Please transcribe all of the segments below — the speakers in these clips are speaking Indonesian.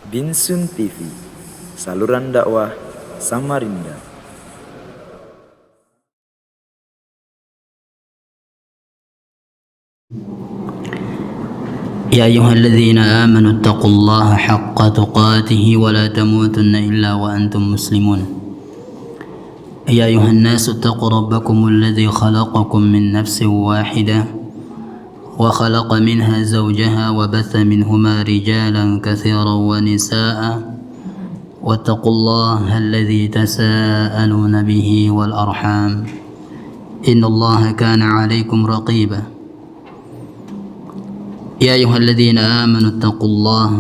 Binsun TV, saluran dakwah Samarinda. يا أيها الذين آمنوا اتقوا الله حق تقاته ولا تموتن إلا وأنتم مسلمون. يا أيها الناس اتقوا ربكم الذي خلقكم من نفس واحدة وخلق منها زوجها وبث منهما رجالا كثيرا ونساء واتقوا الله الذي تساءلون به والأرحام إن الله كان عليكم رقيبا. يا أيها الذين آمنوا اتقوا الله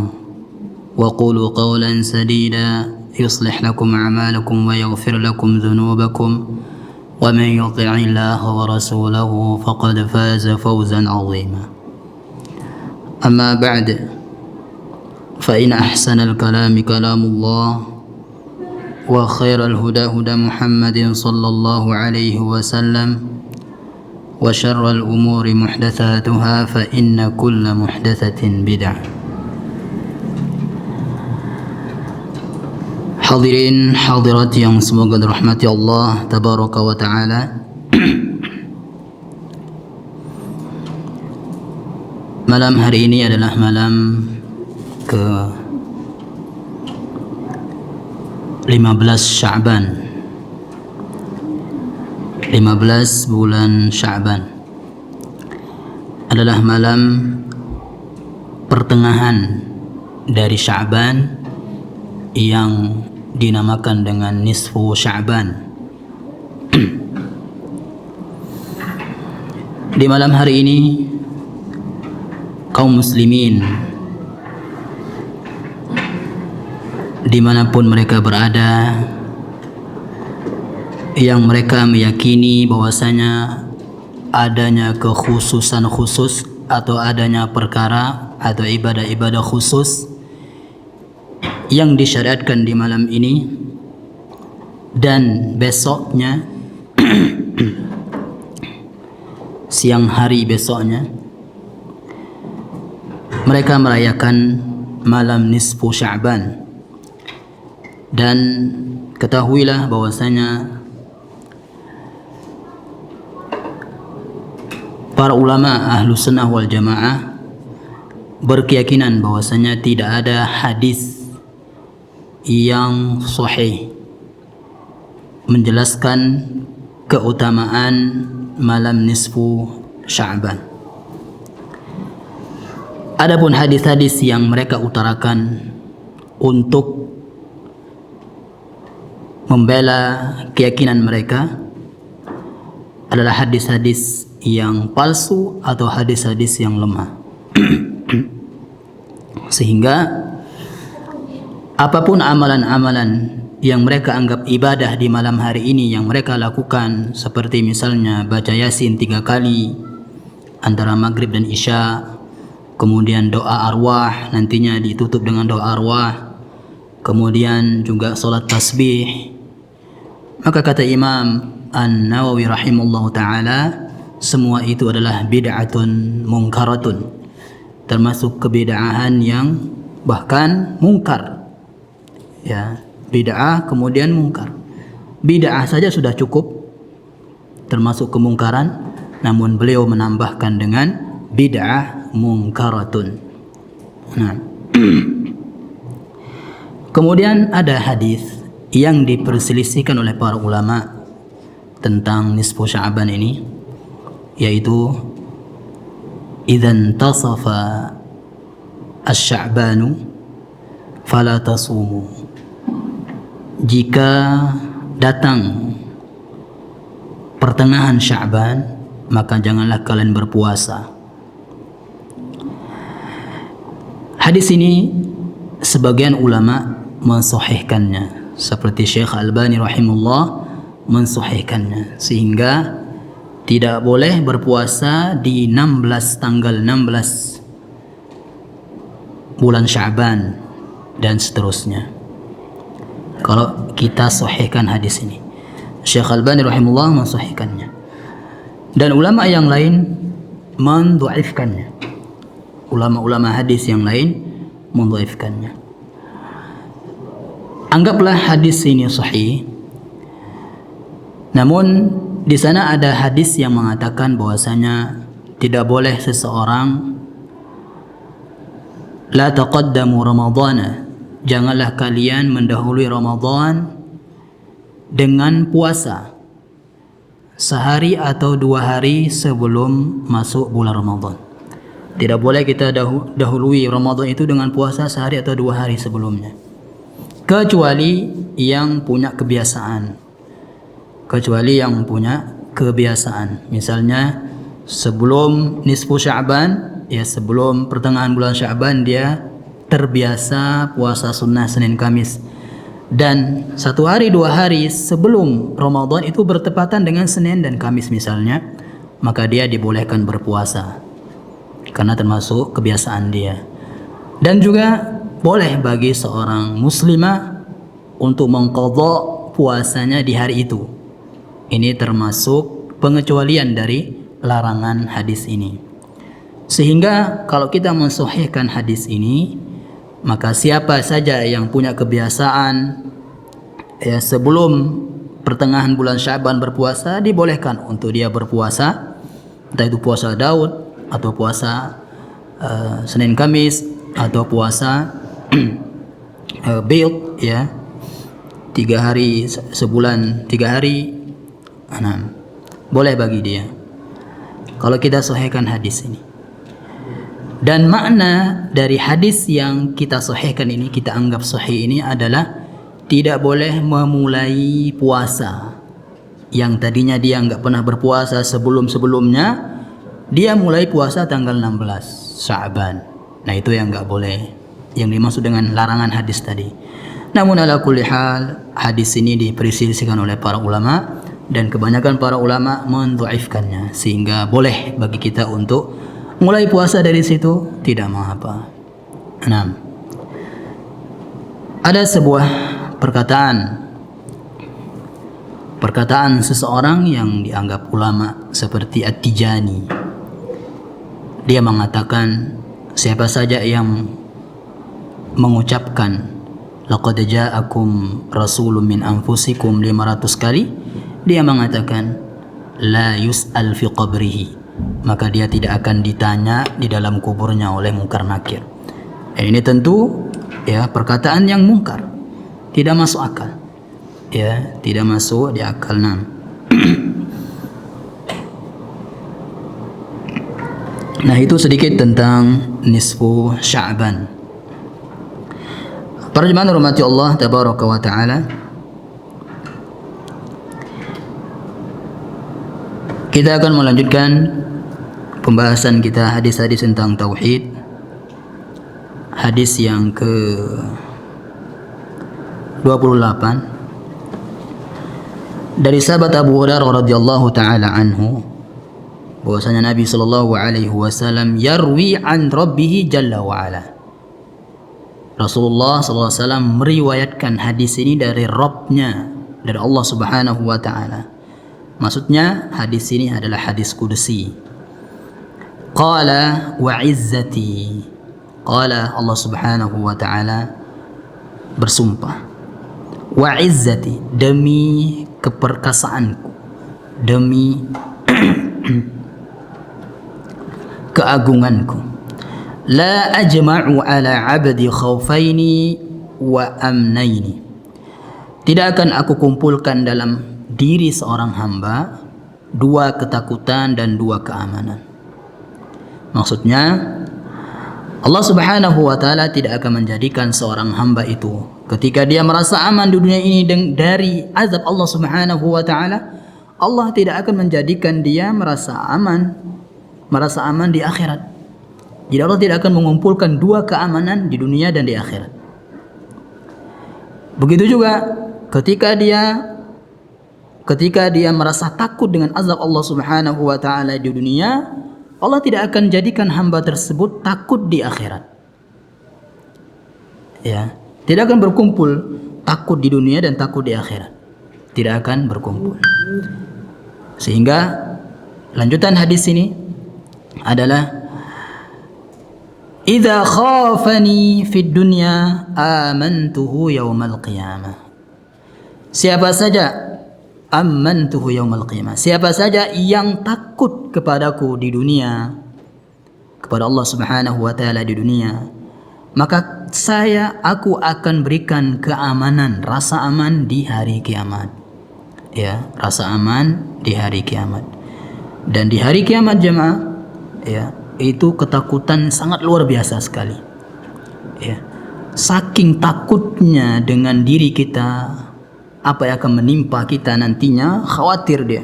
وقولوا قولا سديدا يصلح لكم أعمالكم ويغفر لكم ذنوبكم ومن يطع الله ورسوله فقد فاز فوزا عظيما. أما بعد فإن أحسن الكلام كلام الله وخير الهدى هدى محمد صلى الله عليه وسلم وشر الأمور محدثاتها فإن كل محدثة بدعة. Hadirin hadirat yang semoga dirahmati Allah tabaraka wa ta'ala. Malam hari ini adalah malam ke 15 Sya'ban, 15 bulan Sya'ban adalah malam pertengahan dari Sya'ban yang dinamakan dengan nisfu Sya'ban. Di malam hari ini kaum muslimin dimanapun mereka berada, yang mereka meyakini bahwasanya adanya kekhususan khusus atau adanya perkara atau ibadah-ibadah khusus yang disyariatkan di malam ini dan besoknya siang hari besoknya mereka merayakan malam nisfu Sya'ban. Dan ketahuilah bahwasanya para ulama ahlu sunnah wal jamaah berkeyakinan bahwasanya tidak ada hadis yang sahih menjelaskan keutamaan malam nisfu Sya'ban. Adapun hadis-hadis yang mereka utarakan untuk membela keyakinan mereka adalah hadis-hadis yang palsu atau hadis-hadis yang lemah. Sehingga apapun amalan-amalan yang mereka anggap ibadah di malam hari ini yang mereka lakukan, seperti misalnya baca Yasin 3 kali antara maghrib dan isya, kemudian doa arwah, nantinya ditutup dengan doa arwah, kemudian juga salat tasbih, maka kata Imam An-Nawawi rahimahullah ta'ala, semua itu adalah bid'atun munkaratun, termasuk kebid'ahan yang bahkan mungkar. Ya, bid'ah kemudian mungkar. Bid'ah saja sudah cukup termasuk kemungkaran, namun beliau menambahkan dengan bid'ah munkaratun. Nah, kemudian ada hadis yang diperselisihkan oleh para ulama tentang nisfu Sya'ban ini, yaitu idzan tasafa asy-Sya'banu fala tasumu, jika datang pertengahan Sya'ban maka janganlah kalian berpuasa. Hadis ini sebagian ulama mensahihkannya, seperti Syekh Albani rahimahullah mensahihkannya, sehingga tidak boleh berpuasa di 16 tanggal 16 bulan Sya'ban dan seterusnya. Kalau kita sahihkan hadis ini, Syekh Albani rahimahullah mensahihkannya, dan ulama yang lain mendhaifkannya. Ulama-ulama hadis yang lain mendhaifkannya. Anggaplah hadis ini sahih. Namun di sana ada hadis yang mengatakan bahwasanya tidak boleh seseorang la taqaddamu ramadhana, janganlah kalian mendahului Ramadan dengan puasa sehari atau 2 hari sebelum masuk bulan Ramadan. Tidak boleh kita dahului Ramadan itu dengan puasa sehari atau 2 hari sebelumnya, kecuali yang punya kebiasaan. Misalnya sebelum nisfu Sya'ban, ya sebelum pertengahan bulan Sya'ban dia terbiasa puasa sunnah Senin Kamis, dan 1 hari 2 hari sebelum Ramadan itu bertepatan dengan Senin dan Kamis misalnya, maka dia dibolehkan berpuasa karena termasuk kebiasaan dia. Dan juga boleh bagi seorang muslimah untuk mengqadha puasanya di hari itu. Ini termasuk pengecualian dari larangan hadis ini. Sehingga kalau kita mensahihkan hadis ini, maka siapa saja yang punya kebiasaan sebelum pertengahan bulan Sya'ban berpuasa, dibolehkan untuk dia berpuasa, entah itu puasa Daud atau puasa Senin Kamis atau puasa Bid, ya 3 hari sebulan 3 hari, boleh bagi dia kalau kita sahihkan hadis ini. Dan makna dari hadis yang kita sahihkan ini, kita anggap sahih ini adalah tidak boleh memulai puasa yang tadinya dia nggak pernah berpuasa sebelumnya, dia mulai puasa tanggal 16 Sya'ban. Nah itu yang nggak boleh, yang dimaksud dengan larangan hadis tadi. Namun ala kulli hal, hadis ini diperselisihkan oleh para ulama, dan kebanyakan para ulama mendhaifkannya, sehingga boleh bagi kita untuk mulai puasa dari situ, tidak mengapa. Ada sebuah perkataan seseorang yang dianggap ulama seperti At-Tijani. Dia mengatakan, siapa saja yang mengucapkan laqad ja'akum rasulun min anfusikum 500 kali, dia mengatakan la yus'al fi qabrihi, maka dia tidak akan ditanya di dalam kuburnya oleh Munkar Nakir. Ini tentu ya perkataan yang mungkar, tidak masuk akal, ya tidak masuk di akal. Nah itu sedikit tentang nisfu Sya'ban. Para jemaah rahmati Allah tabaraka wa taala, kita akan melanjutkan pembahasan kita hadis-hadis tentang tauhid. Hadis yang ke 28 dari sahabat Abu Hurairah radhiyallahu taala anhu, bahwasanya Nabi sallallahu alaihi wasallam yarwi an rabbih jalla wa ala. Rasulullah sallallahu alaihi wasallam meriwayatkan hadis ini dari Rabbnya, dari Allah Subhanahu wa taala. Maksudnya hadis ini adalah hadis qudsi. Qala wa izzati, qala Allah Subhanahu wa taala bersumpah, wa izzati, demi keperkasaanku, demi keagunganku, la ajma'u ala 'abdi khawfaini wa amnaini, tidak akan aku kumpulkan dalam diri seorang hamba 2 ketakutan dan 2 keamanan. Maksudnya Allah Subhanahu wa taala tidak akan menjadikan seorang hamba itu ketika dia merasa aman di dunia ini dari azab Allah Subhanahu wa taala, Allah tidak akan menjadikan dia merasa aman di akhirat. Jadi Allah tidak akan mengumpulkan 2 keamanan di dunia dan di akhirat. Begitu juga ketika dia merasa takut dengan azab Allah Subhanahu wa taala di dunia, Allah tidak akan jadikan hamba tersebut takut di akhirat. Ya, tidak akan berkumpul takut di dunia dan takut di akhirat. Tidak akan berkumpul. Sehingga lanjutan hadis ini adalah idza khafani fid dunya amantuhu yaumal qiyamah. Siapa saja amantuhu yaumal qiyamah, siapa saja yang takut kepadaku di dunia, kepada Allah Subhanahu wa taala di dunia, maka aku akan berikan keamanan, rasa aman di hari kiamat. Ya, rasa aman di hari kiamat. Dan di hari kiamat jemaah, ya, itu ketakutan sangat luar biasa sekali. Ya. Saking takutnya dengan diri kita, apa yang akan menimpa kita nantinya, khawatir dia.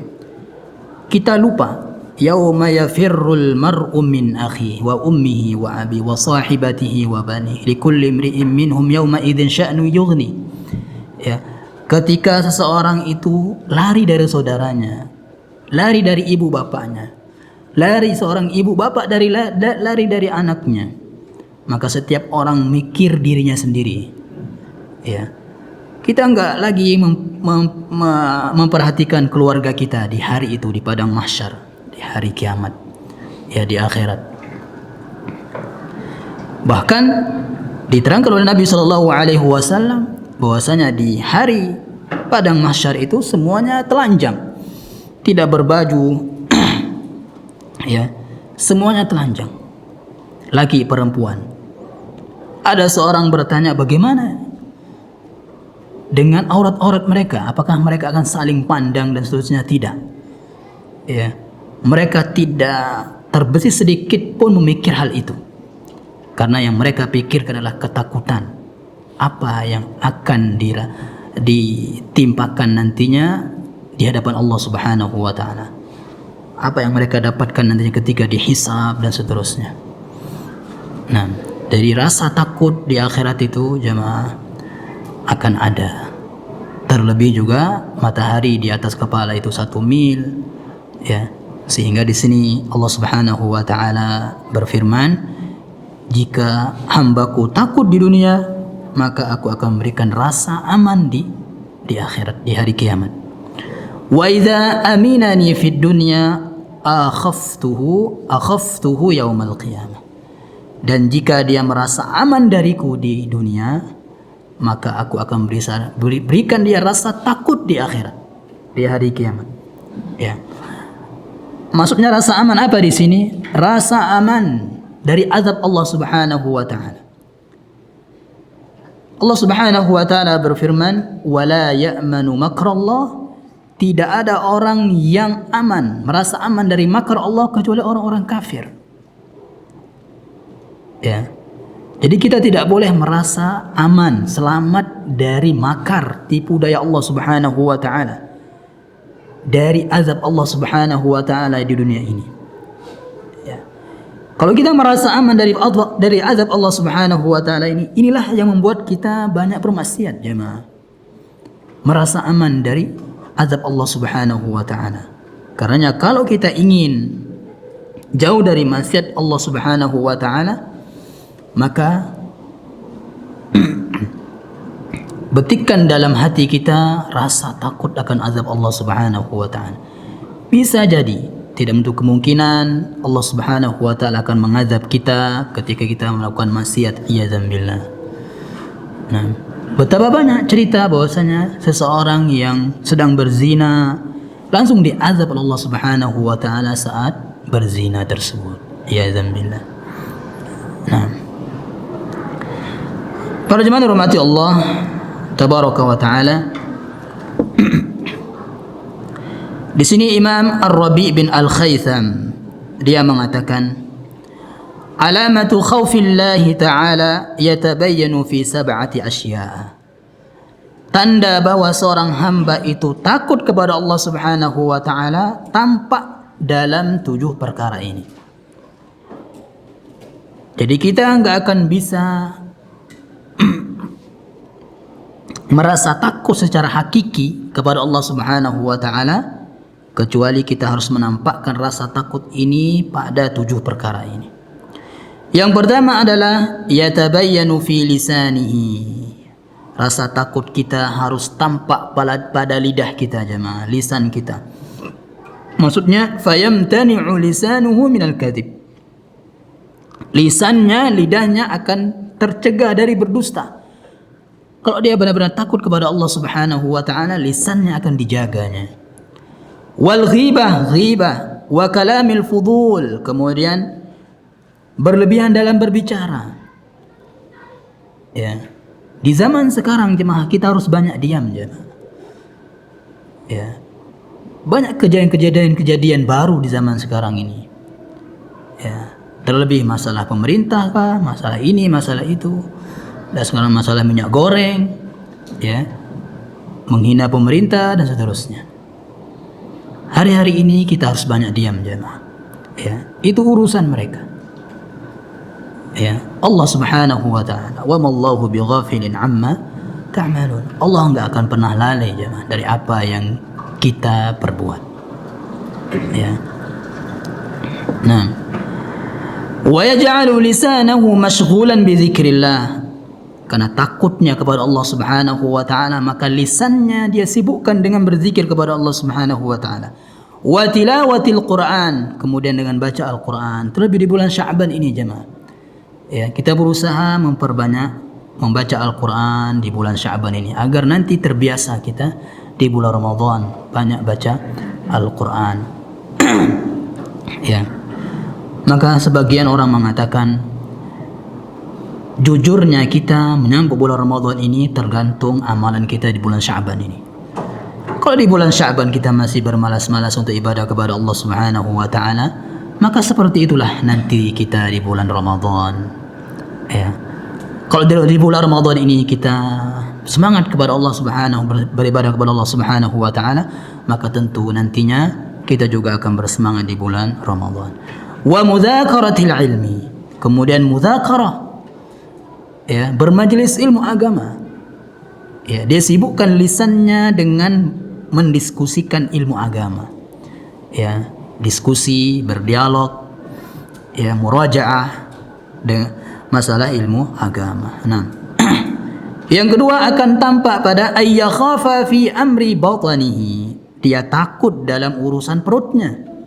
Kita lupa, yauma yafirrul mar'u min akhi wa ummihi wa abi wa sahibatihi wa bani likulli imri'in minhum yauma idzin sya'nu yughni. Ya, ketika seseorang itu lari dari saudaranya, lari dari ibu bapaknya, lari seorang ibu bapak lari dari anaknya, maka setiap orang mikir dirinya sendiri. Ya, kita enggak lagi memperhatikan keluarga kita di hari itu, di padang mahsyar, di hari kiamat, ya, di akhirat. Bahkan diterangkan oleh Nabi Shallallahu Alaihi Wasallam bahwasanya di hari padang mahsyar itu semuanya telanjang, tidak berbaju, ya, semuanya telanjang, laki perempuan. Ada seorang bertanya, bagaimana dengan aurat-aurat mereka? Apakah mereka akan saling pandang dan seterusnya? Tidak. Ya, mereka tidak terbesit sedikit pun memikir hal itu, karena yang mereka pikirkan adalah ketakutan apa yang akan ditimpakan nantinya di hadapan Allah Subhanahu wa taala. Apa yang mereka dapatkan nantinya ketika dihisab dan seterusnya. Nah, dari rasa takut di akhirat itu jemaah akan ada. Terlebih juga matahari di atas kepala itu 1 mil, ya. Sehingga di sini Allah Subhanahu wa taala berfirman, jika hambaku takut di dunia, maka aku akan memberikan rasa aman di akhirat, di hari kiamat. Wa idza aminani fid dunya akhaftuhu yaumal qiyamah. Dan jika dia merasa aman dariku di dunia, maka aku akan berikan dia rasa takut di akhirat, di hari kiamat. Ya. Maksudnya rasa aman apa di sini? Rasa aman dari azab Allah Subhanahu wa taala. Allah Subhanahu wa taala berfirman, "Wala ya'manu makrallah." Tidak ada orang yang aman, merasa aman dari makar Allah kecuali orang-orang kafir. Ya. Jadi kita tidak boleh merasa aman, selamat dari makar, tipu daya Allah Subhanahu wa taala, dari azab Allah Subhanahu wa taala di dunia ini. Ya. Kalau kita merasa aman dari azab Allah Subhanahu wa taala ini, inilah yang membuat kita banyak bermaksiat, jemaah. Merasa aman dari azab Allah Subhanahu wa taala. Karena kalau kita ingin jauh dari maksiat Allah Subhanahu wa taala, maka betikkan dalam hati kita rasa takut akan azab Allah Subhanahu wa taala. Bisa jadi, tidak menutup kemungkinan Allah Subhanahu wa taala akan mengazab kita ketika kita melakukan maksiat, iyadzan billah. Nah, betapa banyak cerita bahwasanya seseorang yang sedang berzina langsung diazab oleh Allah Subhanahu wa taala saat berzina tersebut, iyadzan billah. Nah, para jemaah dirahmati Allah tabaraka wa taala. Di sini Imam Ar-Rabi' bin Al-Khaytham dia mengatakan, alamatu khaufillahi ta'ala yatabayyanu fi 7 asya'. Tanda bahwa seorang hamba itu takut kepada Allah Subhanahu wa taala tampak dalam 7 perkara ini. Jadi kita enggak akan bisa merasa takut secara hakiki kepada Allah Subhanahu wa taala kecuali kita harus menampakkan rasa takut ini pada 7 perkara ini. Yang pertama adalah yatabayyanu fi lisanihi. Rasa takut kita harus tampak pada lidah kita, jemaah, lisan kita. Maksudnya fayamtani'u lisanuhu minal kadhib. lisannya, lidahnya akan tercegah dari berdusta. Kalau dia benar-benar takut kepada Allah Subhanahu wa taala, lisannya akan dijaganya. Wal ghibah, ghibah, wa kalamil fudul, kemudian berlebihan dalam berbicara. Ya. Di zaman sekarang jemaah kita harus banyak diam jemaah. Ya. Banyak kejadian-kejadian baru di zaman sekarang ini. Ya. Terlebih masalah pemerintah kah, masalah ini, masalah itu. Dan sekarang masalah minyak goreng, ya. Menghina pemerintah dan seterusnya. Hari-hari ini kita harus banyak diam jemaah. Ya. Itu urusan mereka. Ya. Allah Subhanahu wa taala, wa mallahu bighafilin amma ta'malun. Allah enggak akan pernah lalai jemaah dari apa yang kita perbuat. Ya. Nah, wa yaj'alu lisanahu mashghulan bi dzikrillah. Karena takutnya kepada Allah Subhanahu wa taala, maka lisannya dia sibukkan dengan berzikir kepada Allah Subhanahu wa taala. Wa tilawatil Quran, kemudian dengan baca Al-Quran. Terlebih di bulan Sya'ban ini jemaah. Ya, kita berusaha memperbanyak membaca Al-Quran di bulan Sya'ban ini agar nanti terbiasa kita di bulan Ramadan banyak baca Al-Quran. Ya. Maka sebagian orang mengatakan jujurnya kita menyambut bulan Ramadan ini tergantung amalan kita di bulan Sya'ban ini. Kalau di bulan Sya'ban kita masih bermalas-malas untuk ibadah kepada Allah Subhanahu wa taala, maka seperti itulah nanti kita di bulan Ramadan. Ya. Kalau di bulan Ramadan ini kita semangat kepada Allah Subhanahu, beribadah kepada Allah Subhanahu wa taala, maka tentu nantinya kita juga akan bersemangat di bulan Ramadan. Wa mudzakaratil ilmi, kemudian mudzakarah, ya, bermajelis ilmu agama. Ya, dia sibukkan lisannya dengan mendiskusikan ilmu agama. Ya, diskusi, berdialog, ya, murajaah dengan masalah ilmu agama. Nah, yang kedua akan tampak pada ayyakhafa fi amri batanihi. Dia takut dalam urusan perutnya.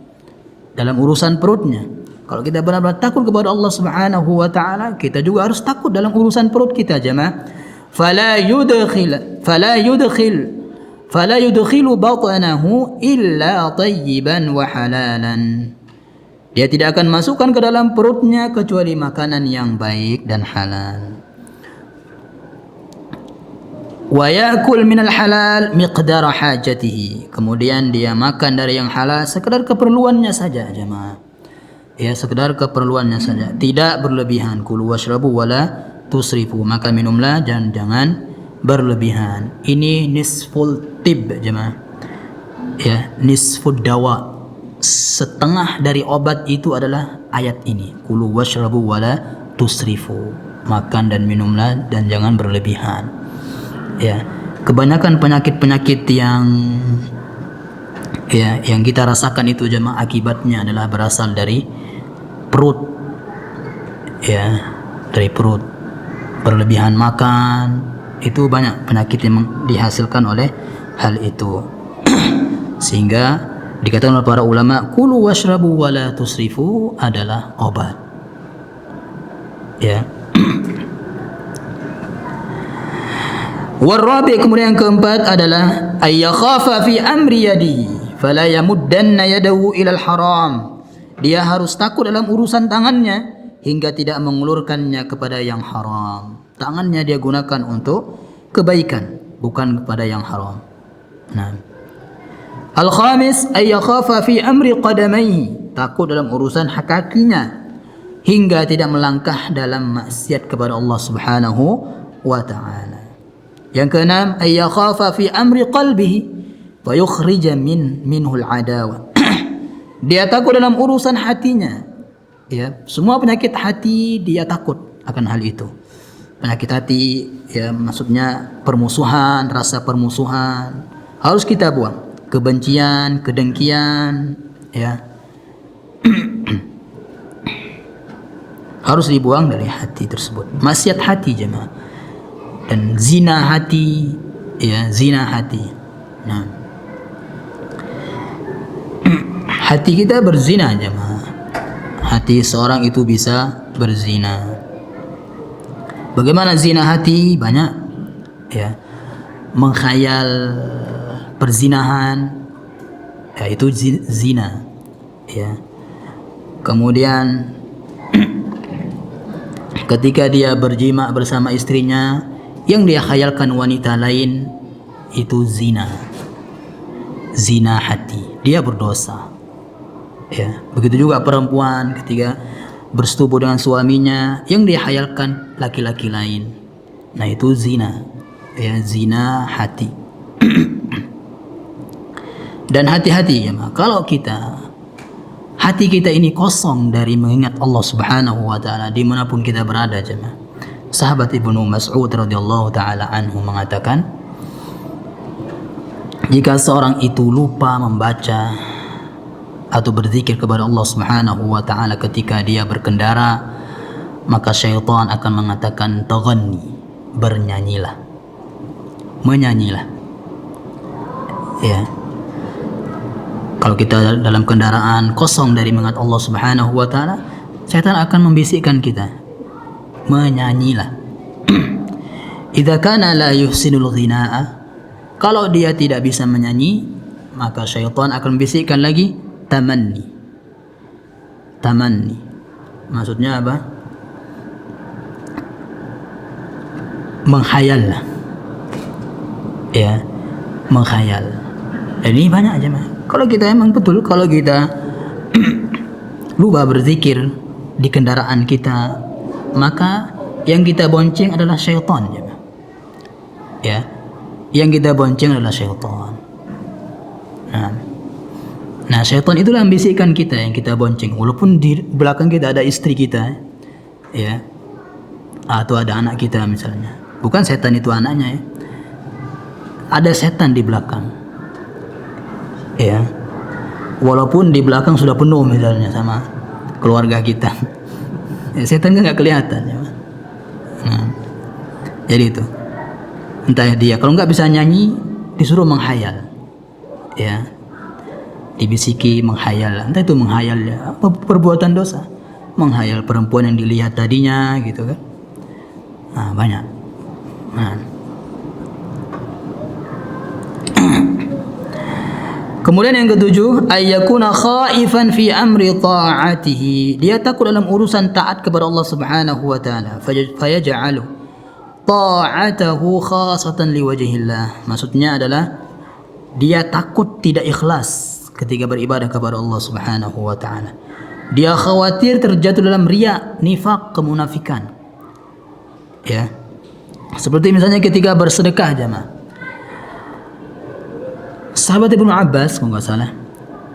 Dalam urusan perutnya. Kalau kita benar-benar takut kepada Allah Subhanahu wa taala, kita juga harus takut dalam urusan perut kita jemaah. Fala yudkhilu batanahu illa tayyiban wa halalan. Dia tidak akan masukkan ke dalam perutnya kecuali makanan yang baik dan halal. Wa yakul minal halal miqdara hajatihi. Kemudian dia makan dari yang halal sekedar keperluannya saja jemaah. Ya, sekedar keperluannya saja, tidak berlebihan. Kulu washrabu wala tusrifu, maka minumlah dan jangan berlebihan. Ini nisful tib jemaah. Ya, nisful dawa. Setengah dari obat itu adalah ayat ini. Kulu washrabu wala tusrifu. Makan dan minumlah dan jangan berlebihan. Ya, kebanyakan penyakit-penyakit yang kita rasakan itu jemaah akibatnya adalah berasal dari perut. Ya, dari perut. Berlebihan makan, itu banyak penyakit yang dihasilkan oleh hal itu. Sehingga dikatakan oleh para ulama, kulu washrabu wala tusrifu adalah obat. Ya. Warabi, kemudian yang keempat adalah ayyakhafa fi amri yadihi fala yamuddanna yadahu ilal haram. Dia harus takut dalam urusan tangannya hingga tidak mengulurkannya kepada yang haram. Tangannya dia gunakan untuk kebaikan, bukan kepada yang haram. Nah. Al-khamis ayyakhafa fi amri qadamaihi, takut dalam urusan kakinya hingga tidak melangkah dalam maksiat kepada Allah Subhanahu wa taala. Yang keenam ayyakhafa fi amri qalbihi fa yukhrija minhu al-adawa. Dia takut dalam urusan hatinya. Ya, semua penyakit hati dia takut akan hal itu. Penyakit hati, ya, maksudnya permusuhan, rasa permusuhan harus kita buang. Kebencian, kedengkian, ya, harus dibuang dari hati tersebut. Maksiat hati jemaah. Dan zina hati, ya, zina hati. Nah, hati kita berzina jemaah. Hati seorang itu bisa berzina. Bagaimana zina hati? Banyak, ya. Menghayal perzinahan, ya, itu zina, ya. Kemudian ketika dia berjima bersama istrinya, yang dia khayalkan wanita lain, itu zina. Zina hati, dia berdosa, ya. Begitu juga perempuan ketika bersetubuh dengan suaminya, yang dia khayalkan laki-laki lain, nah itu zina, ya, zina hati. Dan hati-hati ya, kalau hati kita ini kosong dari mengingat Allah Subhanahu wa taala dimanapun kita berada, jemaah. Sahabat Ibnu Mas'ud radhiyallahu taala anhu mengatakan, jika seorang itu lupa membaca atau berzikir kepada Allah Subhanahu wa taala ketika dia berkendara, maka syaitan akan mengatakan taghanni, bernyanyilah, menyanyilah, ya. Kalau kita dalam kendaraan kosong dari mengingat Allah Subhanahu wa taala, syaitan akan membisikkan kita, menyanyilah. Idza kana la yuhsinul ghinaa, kalau dia tidak bisa menyanyi, maka syaitan akan membisikkan lagi tamanni. Tamanni maksudnya apa? Menghayal, ya, menghayal. Dan ini banyak aja, mah. Kalau kita emang betul, kalau kita lupa berzikir di kendaraan kita, maka yang kita bonceng adalah syaitan, ya. Yang kita bonceng adalah syaitan. Nah, syaitan itulah yang bisikkan kita, yang kita bonceng. Walaupun di belakang kita ada istri kita, ya, atau ada anak kita misalnya. Bukan setan itu anaknya, ya. Ada setan di belakang, ya. Walaupun di belakang sudah penuh misalnya sama keluarga kita, ya, setan kan nggak kelihatan, ya. Nah, jadi itu. Entah dia kalau nggak bisa nyanyi, disuruh menghayal, ya, dibisiki menghayal. Entah itu menghayal, ya, apa perbuatan dosa, menghayal perempuan yang dilihat tadinya, gitu kan. Nah, banyak. Nah. Kemudian yang ketujuh, ayyakuna khaifan fi amri ta'atihi, dia takut dalam urusan taat kepada Allah Subhanahu wa taala, fayaj'alu ta'atahu khasatan liwajhillah. Maksudnya adalah dia takut tidak ikhlas ketika beribadah kepada Allah Subhanahu wa taala. Dia khawatir terjatuh dalam riya, nifaq, kemunafikan. Ya. Seperti misalnya ketika bersedekah, jemaah. Sahabat Ibnu Abbas, kalau nggak salah,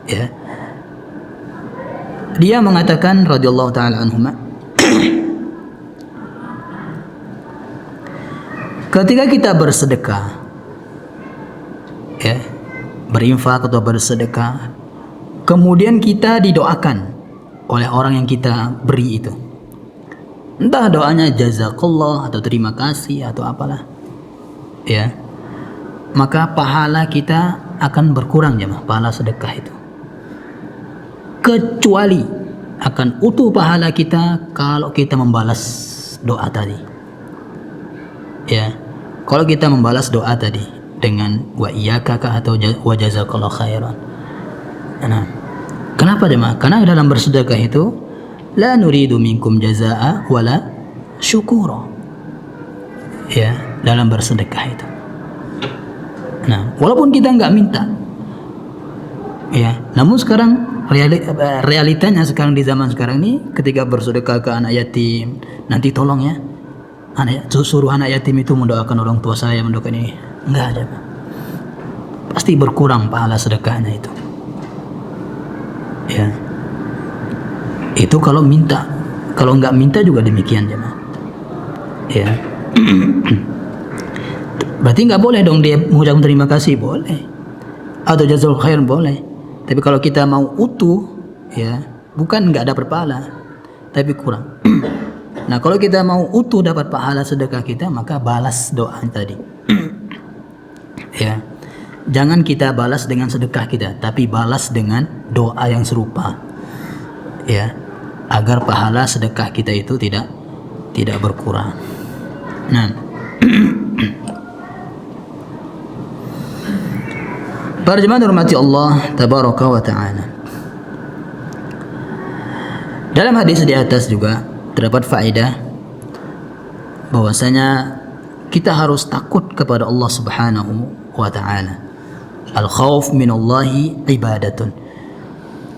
ya, dia mengatakan radhiyallahu taala anhuma, ketika kita bersedekah, ya, berinfak atau bersedekah, kemudian kita didoakan oleh orang yang kita beri itu, entah doanya jazakallah atau terima kasih atau apalah, ya, maka pahala kita akan berkurang, jemaah, pahala sedekah itu. Kecuali akan utuh pahala kita kalau kita membalas doa tadi, ya. Kalau kita membalas doa tadi dengan wa iyyaka atau wa jazakallahu khairan. Nah, kenapa, jemaah? Karena dalam bersedekah itu la nuridu minkum jazaa'a wala syukura, ya, dalam bersedekah itu. Nah, walaupun kita nggak minta, ya, namun sekarang realitanya sekarang di zaman sekarang ini, ketika bersedekah ke anak yatim, nanti tolong ya, suruh anak yatim itu mendoakan orang tua saya, mendoakan ini, enggak ada, pasti berkurang pahala sedekahnya itu, ya. Itu kalau minta, kalau nggak minta juga demikian, jemaah, ya. Berarti nggak boleh dong dia mengucapkan terima kasih, boleh, atau jazakallahu khair, boleh. Tapi kalau kita mau utuh, ya, bukan nggak ada pahala, tapi kurang. Nah, kalau kita mau utuh dapat pahala sedekah kita, maka balas doa tadi. Ya, jangan kita balas dengan sedekah kita, tapi balas dengan doa yang serupa. Ya, agar pahala sedekah kita itu tidak berkurang. Nah, para jemaah hormati Allah tabaraka wa taala. Dalam hadis di atas juga terdapat faedah bahwasanya kita harus takut kepada Allah Subhanahu wa taala. Al-khauf minallahi ibadatun.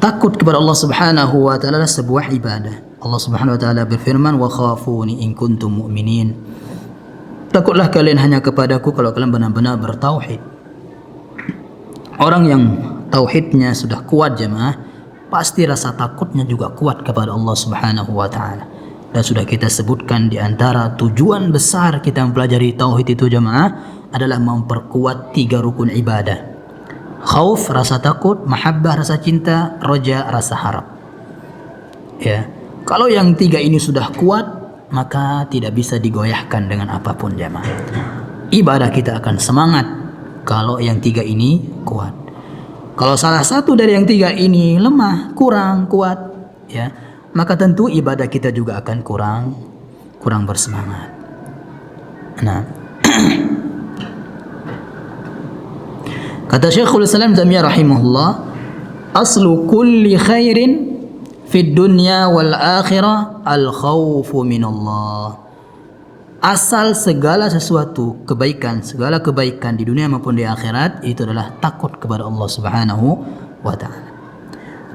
Takut kepada Allah Subhanahu wa taala adalah sebuah ibadah. Allah Subhanahu wa taala berfirman, "Wa khafuni in kuntum mu'minin." Takutlah kalian hanya kepadaku kalau kalian benar-benar bertauhid. Orang yang tauhidnya sudah kuat jemaah, pasti rasa takutnya juga kuat kepada Allah Subhanahu wa taala. Dan sudah kita sebutkan di antara tujuan besar kita mempelajari tauhid itu jemaah adalah memperkuat 3 rukun ibadah. Khauf, rasa takut; mahabbah, rasa cinta; roja, rasa harap. Ya. Kalau yang 3 ini sudah kuat, maka tidak bisa digoyahkan dengan apapun jemaah. Ibadah kita akan semangat kalau yang 3 ini kuat. Kalau salah satu dari yang 3 ini lemah, kurang kuat, ya, maka tentu ibadah kita juga akan kurang bersemangat. Nah, kata Syekhul Islam Taimiyah rahimahullah, aslu kulli khairin fid dunya wal akhirah al khaufu minallah. Asal segala sesuatu kebaikan, segala kebaikan di dunia maupun di akhirat itu adalah takut kepada Allah Subhanahu wa taala.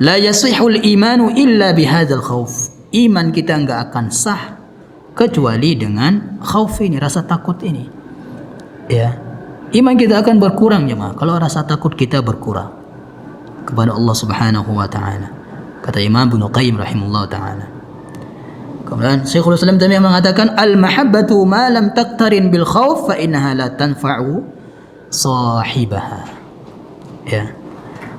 La yasihul imanu illa bihadzal khauf. Iman kita enggak akan sah kecuali dengan khauf ini, rasa takut ini. Ya. Iman kita akan berkurang jemaah kalau rasa takut kita berkurang kepada Allah Subhanahu wa taala. Kata Imam Ibnu Qayyim rahimahullah taala. Kemudian Syekhul Islam Taimiyah mengatakan, al-mahabbatu ma lam taqtarin bil khauf fa innaha la tanfa'u sahibaha. Ya.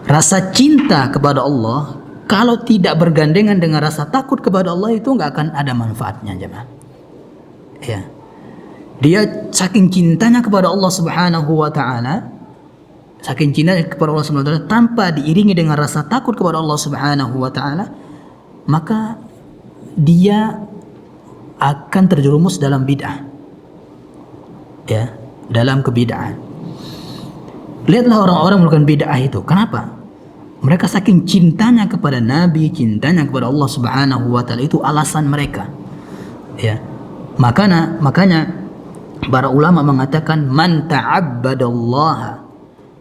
Rasa cinta kepada Allah kalau tidak bergandengan dengan rasa takut kepada Allah itu enggak akan ada manfaatnya jemaah. Ya. Dia saking cintanya kepada Allah Subhanahu wa taala, saking cintanya kepada Allah Subhanahu wa taala tanpa diiringi dengan rasa takut kepada Allah Subhanahu wa taala, maka dia akan terjerumus dalam bid'ah, ya, dalam kebid'ahan. Lihatlah orang-orang melakukan bid'ah itu. Kenapa? Mereka saking cintanya kepada Nabi, cintanya kepada Allah Subhanahu wa taala, itu alasan mereka. Ya. Makanya para ulama mengatakan, man ta'abbadallaha,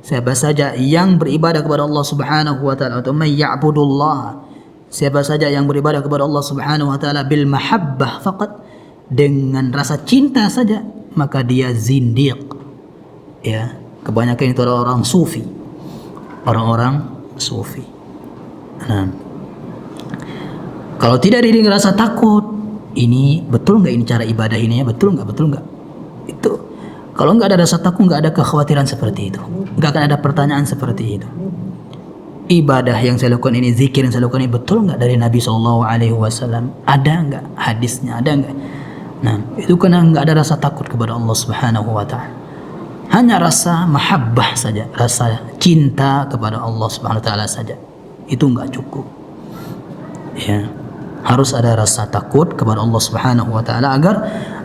siapa saja yang beribadah kepada Allah Subhanahu wa taala, atau may ya'budullah, siapa saja yang beribadah kepada Allah Subhanahu wa taala bil mahabbah faqat, dengan rasa cinta saja, maka dia zindiq. Ya, kebanyakan itu adalah orang sufi. Orang-orang sufi. Nah, kalau tidak diiringi rasa takut, ini betul enggak ini cara ibadah ini ya? Betul enggak? Itu kalau enggak ada rasa takut, enggak ada kekhawatiran seperti itu. Enggak akan ada pertanyaan seperti itu. Ibadah yang saya lakukan ini, zikir yang saya lakukan ini, betul enggak dari Nabi SAW? Ada enggak hadisnya? Ada enggak? Nah, itu karena enggak ada rasa takut kepada Allah Subhanahu wa taala. Hanya rasa mahabbah saja, rasa cinta kepada Allah Subhanahu wa taala saja. Itu enggak cukup. Ya. Harus ada rasa takut kepada Allah Subhanahu wa taala agar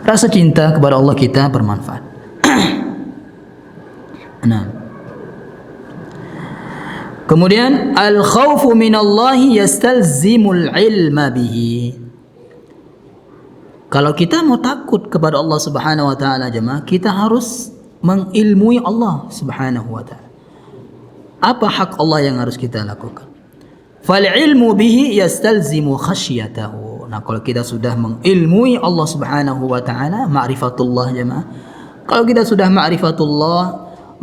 rasa cinta kepada Allah kita bermanfaat. Nah, kemudian al-khaufu minallahi yastalzimul ilma bihi. Kalau kita mau takut kepada Allah Subhanahu wa taala jemaah, kita harus mengilmui Allah Subhanahu wa taala. Apa hak Allah yang harus kita lakukan? Fal ilmu bihi yastalzimu khasyatahu. Nah, kalau kita sudah mengilmui Allah Subhanahu wa taala, ma'rifatullah jemaah. Kalau kita sudah ma'rifatullah,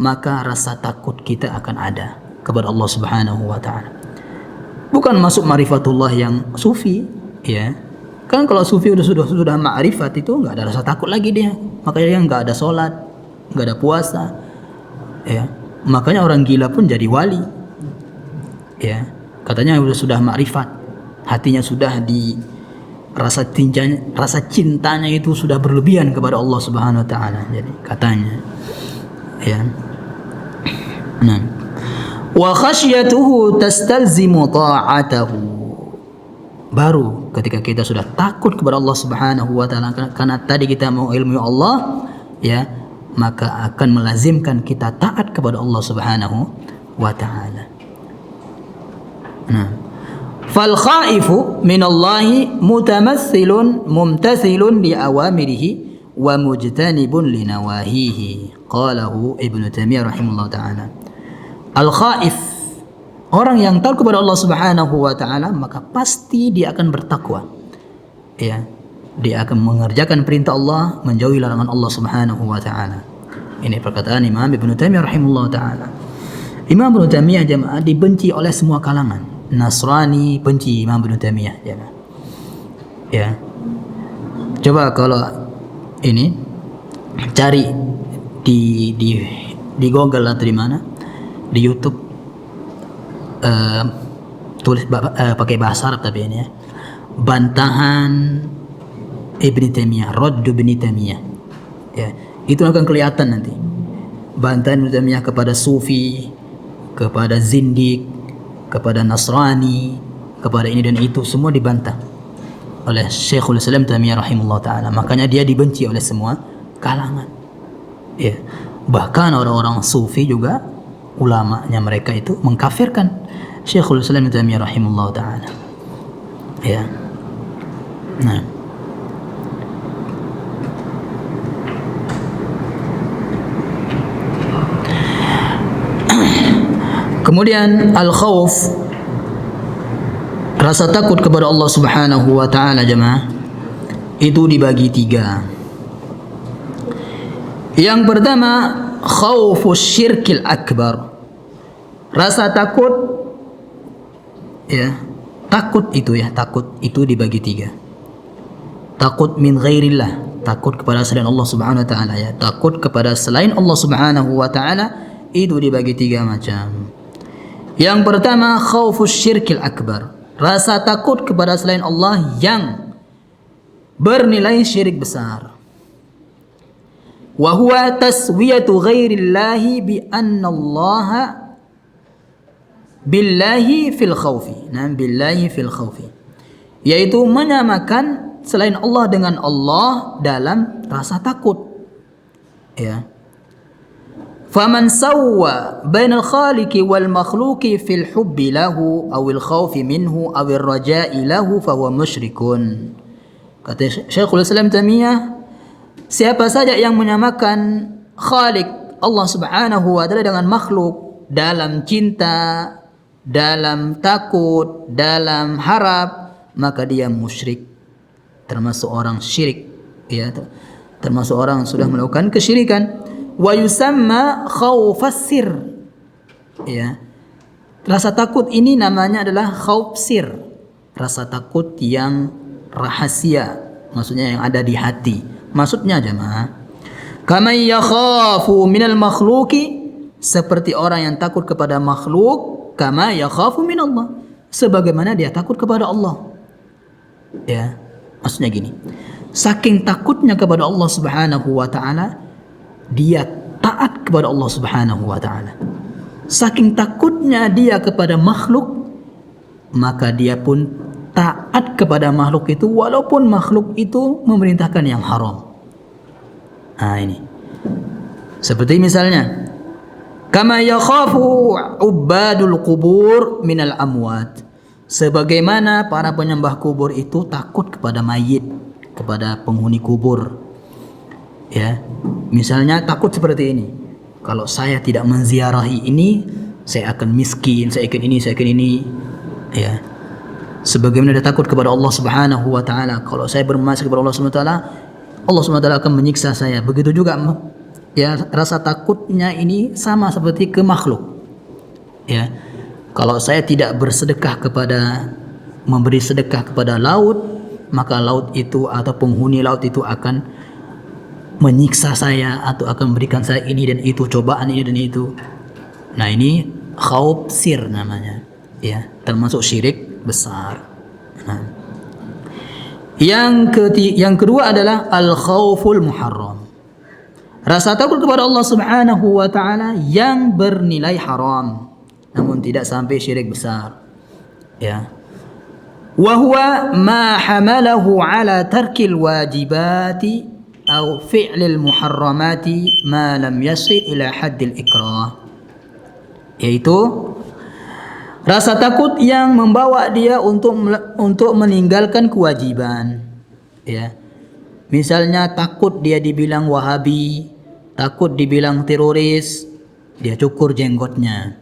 maka rasa takut kita akan ada kepada Allah Subhanahu wa taala. Bukan masuk ma'rifatullah yang sufi, ya. Kan kalau sufi sudah ma'rifat itu enggak ada rasa takut lagi dia. Makanya dia enggak ada salat, enggak ada puasa. Ya. Makanya orang gila pun jadi wali. Ya. Katanya sudah ma'rifat. Hatinya sudah di rasa cintanya itu sudah berlebihan kepada Allah Subhanahu wa taala. Jadi katanya. Ya. Nah. Wa khasyatuhu tastalzimu ta'atahu. Baru ketika kita sudah takut kepada Allah Subhanahu wa taala karena tadi kita mau ilmu Allah, ya, maka akan melazimkan kita taat kepada Allah Subhanahu wa taala. Nah, fal khaifu minallahi mutamassilun mumtathilun li awamirihi wa mujtanibun li nawahihi. Qalahu Ibnu Taimiyah rahimahullah taala. Al khaif, orang yang takut kepada Allah Subhanahu wa taala, maka pasti dia akan bertakwa. Ya, dia akan mengerjakan perintah Allah, menjauhi larangan Allah Subhanahu wa taala. Ini perkataan Imam Ibnu Taimiyah rahimahullah taala. Imam Ibnu Taimiyah jemaah dibenci oleh semua kalangan. Nasrani benci Imam Ibnu Taimiyah jemaah. Ya. Coba kalau ini cari di Google atau di mana? Di YouTube, tulis pakai bahasa Arab tapi ini ya, bantahan Ibnu Taimiyah, Radd Ibnu Taimiyah, ya, itu akan kelihatan nanti bantahan Ibnu Taimiyah kepada Sufi, kepada Zindik, kepada Nasrani, kepada ini dan itu, semua dibantah oleh Syekhul Islam Taimiyah rahimahullah taala. Makanya dia dibenci oleh semua kalangan, ya. Bahkan orang-orang Sufi juga, ulamanya mereka itu mengkafirkan Syekhul Islam Taimiyah rahimahullah taala. Ya. Nah. Kemudian al-khauf, rasa takut kepada Allah Subhanahu wa taala jemaah, itu dibagi 3. Yang pertama, khaufus syirkil akbar. Rasa takut, ya, takut itu dibagi 3. Takut min ghairillah, takut kepada selain Allah Subhanahu wa taala, ya. Takut kepada selain Allah Subhanahu wa taala itu dibagi 3 macam. Yang pertama, khaufus syirkil akbar. Rasa takut kepada selain Allah yang bernilai syirik besar. Wa huwa taswiyatu ghairillahi bi anna Allah billahi fil khaufi. Nah, billahi fil khaufi, yaitu menyamakan selain Allah dengan Allah dalam rasa takut. Ya. Faman sawwa bainal khaliqi wal makhluqi fil hubbi lahu awil khaufi minhu awil raja'i lahu fahuwa musyrikun. Kata Syekhul Islam Taimiyah, siapa saja yang menyamakan Khalik Allah Subhanahu wa taala dengan makhluk dalam cinta, dalam takut, dalam harap, maka dia musyrik, termasuk orang syirik, ya, termasuk orang yang sudah melakukan kesyirikan. Wa yusamma khaufas sir, ya. Rasa takut ini namanya adalah khauf sir, rasa takut yang rahasia, maksudnya yang ada di hati. Maksudnya jemaah, kama yakhafu minal makhluqi, seperti orang yang takut kepada makhluk, kama yakhafu minallah, sebagaimana dia takut kepada Allah. Ya, maksudnya gini, saking takutnya kepada Allah Subhanahu wa taala, dia taat kepada Allah Subhanahu wa taala. Saking takutnya dia kepada makhluk, maka dia pun taat kepada makhluk itu walaupun makhluk itu memerintahkan yang haram. Nah, ini seperti misalnya kama yakhafu ubadul qubur minal amwat, sebagaimana para penyembah kubur itu takut kepada mayit, kepada penghuni kubur. Ya, misalnya takut seperti ini, kalau saya tidak menziarahi ini, saya akan miskin, saya akan ini, saya akan ini. Ya, sebagaimana dia takut kepada Allah Subhanahu wa taala, kalau saya bermaksiat kepada Allah Subhanahu wa taala, Allah Subhanahu wa taala akan menyiksa saya. Begitu juga, ya, rasa takutnya ini sama seperti ke makhluk. Ya, kalau saya tidak bersedekah kepada, memberi sedekah kepada laut, maka laut itu atau penghuni laut itu akan menyiksa saya atau akan memberikan saya ini dan itu, cobaan ini dan itu. Nah, ini khauf sir namanya, ya, termasuk syirik besar. Nah, yang kedua adalah al khauful muharram, rasa takut kepada Allah Subhanahu wa taala yang bernilai haram namun tidak sampai syirik besar. Ya, wa huwa ma hamalahu ala tarkil wajibati atau fi'lil muharramati ma lam yasil ila haddil ikrah, yaitu rasa takut yang membawa dia untuk meninggalkan kewajiban, ya. Misalnya takut dia dibilang Wahabi, takut dibilang teroris, dia cukur jenggotnya,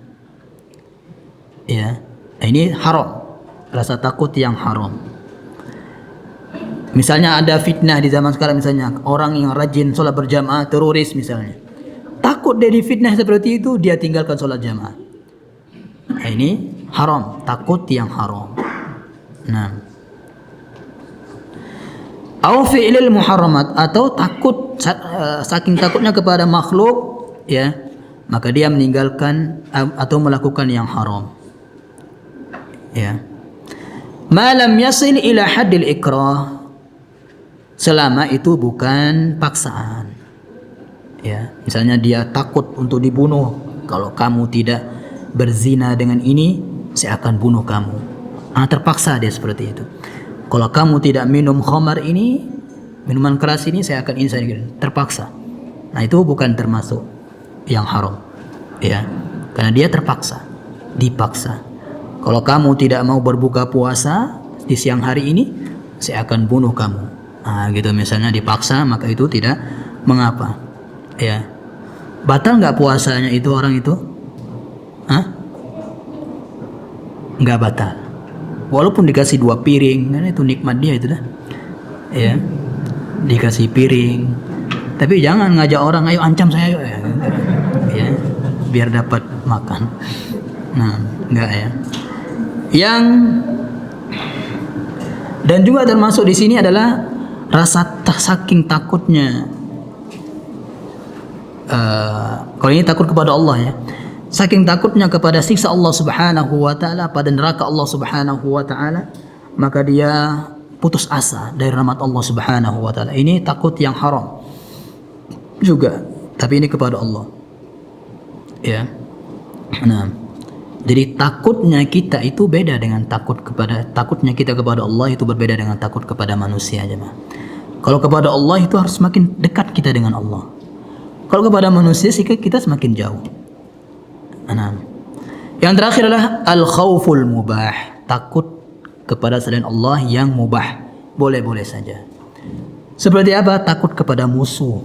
ya. Ini haram, rasa takut yang haram. Misalnya ada fitnah di zaman sekarang, misalnya orang yang rajin sholat berjamaah teroris misalnya, takut dia difitnah seperti itu, dia tinggalkan sholat jamaah. Nah, ini haram, takut yang haram. Nah, au fi'lil muharramat, atau takut saking takutnya kepada makhluk, ya, maka dia meninggalkan atau melakukan yang haram, ya. Ma lam yasil ila haddil ikrah, selama itu bukan paksaan, ya. Misalnya dia takut untuk dibunuh, kalau kamu tidak berzina dengan ini, saya akan bunuh kamu. Terpaksa dia seperti itu. Kalau kamu tidak minum khamar ini, minuman keras ini, saya akan insani. Terpaksa. Nah, itu bukan termasuk yang haram, ya, karena dia terpaksa, dipaksa. Kalau kamu tidak mau berbuka puasa di siang hari ini, saya akan bunuh kamu. Nah, gitu misalnya dipaksa, maka itu tidak mengapa, ya. Batal nggak puasanya itu orang itu? Nggak batal, walaupun dikasih 2 piring, kan itu nikmat dia itu dah, ya, dikasih piring. Tapi jangan ngajak orang, ayo ancam saya, ayo, ya, biar dapat makan. Nah, enggak, ya. Yang dan juga termasuk di sini adalah rasa saking takutnya. Kalau ini takut kepada Allah, ya. Saking takutnya kepada siksa Allah Subhanahu wa taala, pada neraka Allah Subhanahu wa taala, maka dia putus asa dari rahmat Allah Subhanahu wa taala. Ini takut yang haram juga, tapi ini kepada Allah, ya. Nah, jadi takutnya kita itu beda dengan takutnya kita kepada Allah, itu berbeda dengan takut kepada manusia, jemaah. Kalau kepada Allah itu harus semakin dekat kita dengan Allah. Kalau kepada manusia sih kita semakin jauh. Nah, yang terakhir adalah al-khauful mubah, takut kepada selain Allah yang mubah, boleh-boleh saja. Seperti apa? Takut kepada musuh,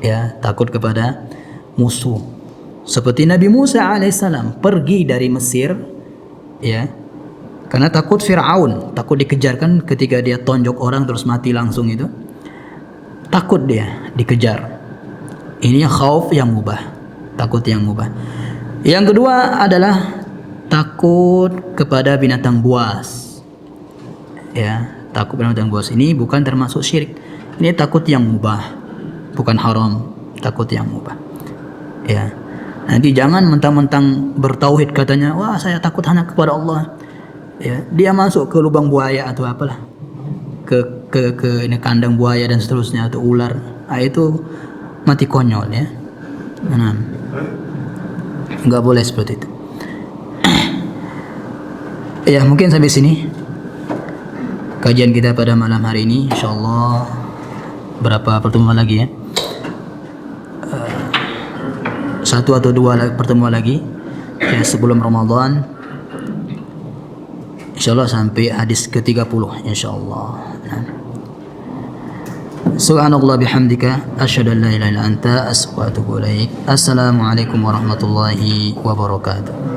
ya, takut kepada musuh. Seperti Nabi Musa alaihissalam pergi dari Mesir, ya, karena takut Fir'aun, takut dikejarkan ketika dia tonjok orang terus mati langsung itu. Takut dia dikejar. Ini khauf yang mubah, takut yang mubah. Yang kedua adalah takut kepada binatang buas, ya, takut binatang buas ini bukan termasuk syirik. Ini takut yang mubah, bukan haram, takut yang mubah, ya. Nanti jangan mentang-mentang bertauhid katanya, wah saya takut hanya kepada Allah, ya, dia masuk ke lubang buaya atau apalah, ke ini kandang buaya dan seterusnya, atau ular, itu mati konyol, ya. Nah, nggak boleh seperti itu. Ya, mungkin sampai sini kajian kita pada malam hari ini. Insyaallah berapa pertemuan lagi, ya? 1 atau 2 pertemuan lagi, ya, sebelum Ramadan. Insyaallah sampai hadis ke-30 insyaallah. Nah. Subhanallah bihamdika asyhadu an la ilaha illa anta astaghfiruka wa atubu ilaik. Assalamualaikum warahmatullahi wabarakatuh.